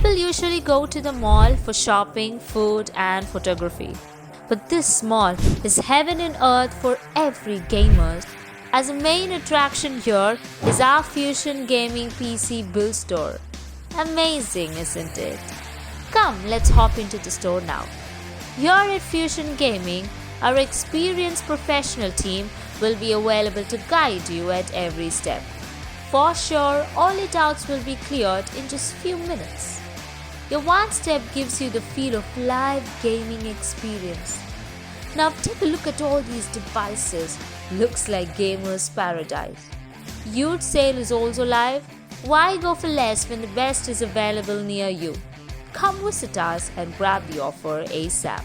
People usually go to the mall for shopping, food, and photography. But this mall is heaven and earth for every gamer. As a main attraction here is our Fusion Gaming PC build store. Amazing, isn't it? Come, let's hop into the store now. Here at Fusion Gaming, our experienced professional team will be available to guide you at every step. For sure, all your doubts will be cleared in just few minutes. Your one step gives you the feel of live gaming experience. Now take a look at all these devices. Looks like gamers' paradise. Youth sale is also live. Why go for less when the best is available near you? Come visit us and grab the offer ASAP.